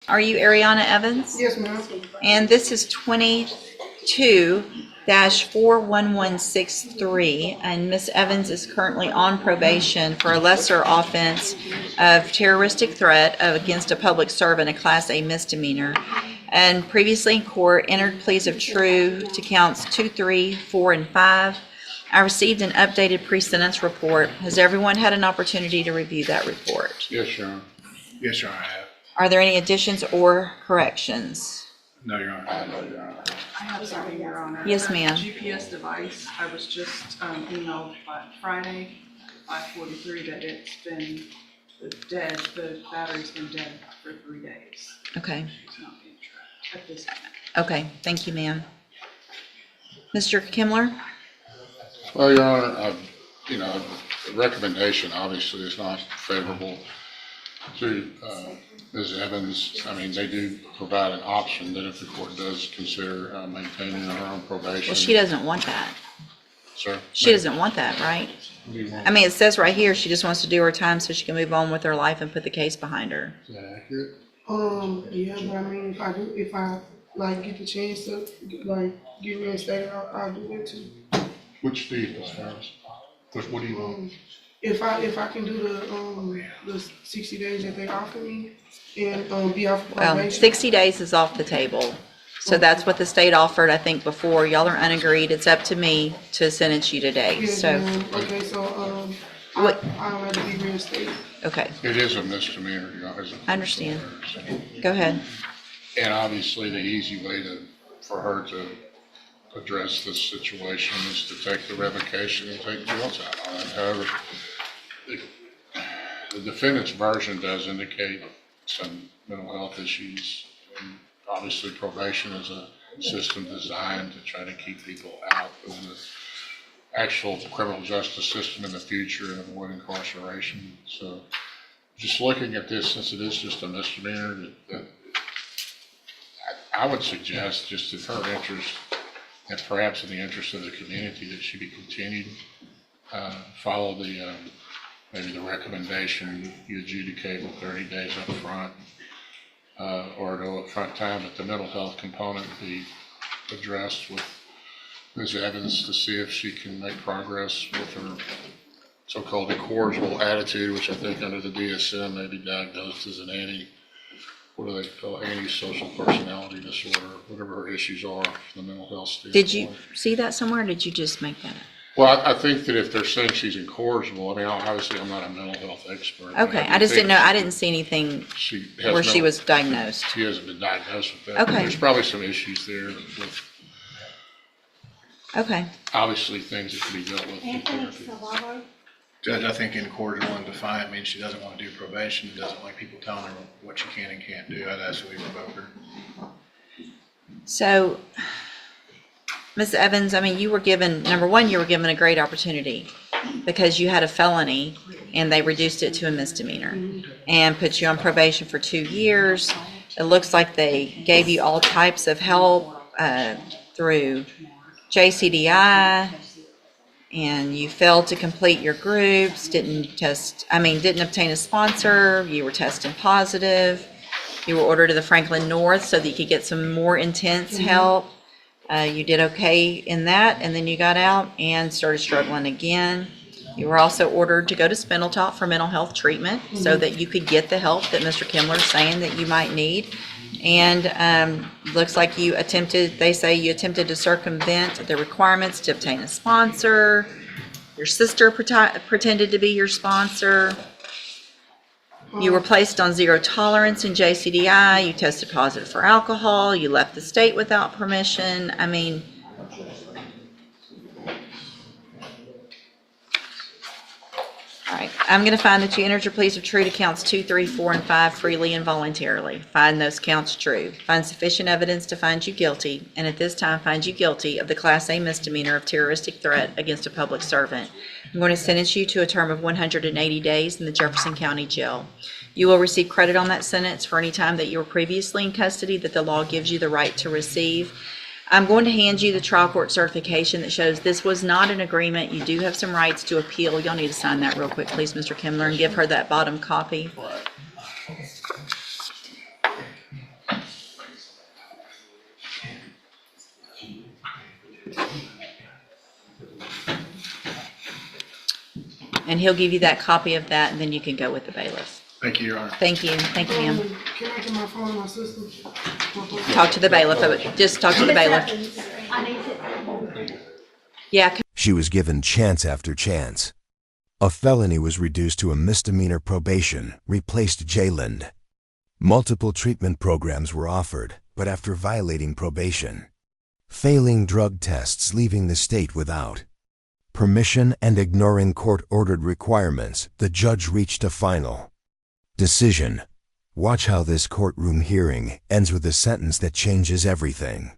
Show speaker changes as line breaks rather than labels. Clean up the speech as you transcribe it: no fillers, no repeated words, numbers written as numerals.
Are you Ariana Evans?
Yes, ma'am.
And this is 22-41163, and Miss Evans is currently on probation for a lesser offense of terroristic threat against a public servant, a Class A misdemeanor, and previously in court entered pleas of true to counts 2, 3, 4, and 5. I received an updated pre-sentence report. Has everyone had an opportunity to review that report?
Yes, Your Honor. Yes, Your Honor, I have.
Are there any additions or corrections?
No, Your Honor. No, Your Honor.
I have something, Your Honor.
Yes, ma'am.
GPS device, I was just emailed by Friday, 5:43, that it's been dead, the battery's been dead for 3 days.
Okay.
It's not being tracked at this point.
Okay, thank you, ma'am. Mr. Kimler?
Well, Your Honor, the recommendation obviously is not favorable to Ms. Evans. I mean, they do provide an option that if the court does consider maintaining her on probation.
Well, she doesn't want that.
Sir?
She doesn't want that, right?
What do you want?
I mean, it says right here, she just wants to do her time so she can move on with her life and put the case behind her.
Is that accurate?
Yeah, but I mean, if I like get the chance to like get reinstated, I'll do it too.
Which do you prefer? What do you want?
If I can do the 60 days that they offer me and be off
Well,
probation.
60 days is off the table. So that's what the state offered, I think, before. Y'all are unagreed. It's up to me to sentence you today,
Yes,
so,
ma'am. Okay, so
What-
I'll have to be reinstated.
okay,
It is a misdemeanor, Your Honor.
I understand. Go ahead.
And obviously, the easy way for her to address this situation is to take the revocation and take guilt out on it. However, the defendant's version does indicate some mental health issues. And obviously, probation is a system designed to try to keep people out of the actual criminal justice system in the future and avoid incarceration. So just looking at this, since it is just a misdemeanor, that I would suggest, just in her interest, and perhaps in the interest of the community, that she be continued, follow the, maybe the recommendation, you adjudicate with 30 days up front, or no upfront time, but the mental health component be addressed with Ms. Evans to see if she can make progress with her so-called incorrigible attitude, which I think under the DSM may be diagnosed as an antisocial personality disorder, whatever her issues are from the mental health standpoint.
Did you see that somewhere, or did you just make that up?
Well, I think that if they're saying she's incorrigible, I mean, obviously, I'm not a mental health expert. but
Okay,
do
I just didn't know,
think
I didn't see anything
She has
where she
no-
was diagnosed.
She hasn't been diagnosed with that.
Okay.
There's probably some issues there with,
Okay,
obviously, things that can be dealt with in therapy.
Judge, I think incorrigible and defiant means she doesn't want to do probation, doesn't like people telling her what she can and can't do. I'd ask that we revoke her.
so, Ms. Evans, I mean, you were given, number one, you were given a great opportunity because you had a felony and they reduced it to a misdemeanor and put you on probation for 2 years. It looks like they gave you all types of help through JCDI, and you failed to complete your groups, didn't obtain a sponsor, you were testing positive, you were ordered to the Franklin North so that you could get some more intense help. You did okay in that, and then you got out and started struggling again. You were also ordered to go to Spindletop for mental health treatment so that you could get the help that Mr. Kimler is saying that you might need. And looks like they say you attempted to circumvent the requirements to obtain a sponsor. Your sister pretended to be your sponsor. You were placed on zero tolerance in JCDI. You tested positive for alcohol. You left the state without permission. I mean, all right, I'm going to find that you entered your pleas of true to counts 2, 3, 4, and 5 freely and voluntarily. Find those counts true. Find sufficient evidence to find you guilty, and at this time find you guilty of the Class A misdemeanor of terroristic threat against a public servant. I'm going to sentence you to a term of 180 days in the Jefferson County Jail. You will receive credit on that sentence for any time that you were previously in custody that the law gives you the right to receive. I'm going to hand you the trial court certification that shows this was not an agreement. You do have some rights to appeal. Y'all need to sign that real quick, please, Mr. Kimler, and give her that bottom copy. And he'll give you that copy of that, and then you can go with the bailiff.
Thank you, Your Honor.
Thank you, ma'am.
Can I get my phone and my system?
Talk to the bailiff, just talk to the bailiff. Yeah,
She was given chance after chance. A felony was reduced to a misdemeanor probation, replaced jailand. Multiple treatment programs were offered, but after violating probation, failing drug tests, leaving the state without permission, and ignoring court-ordered requirements, the judge reached a final decision. Watch how this courtroom hearing ends with a sentence that changes everything.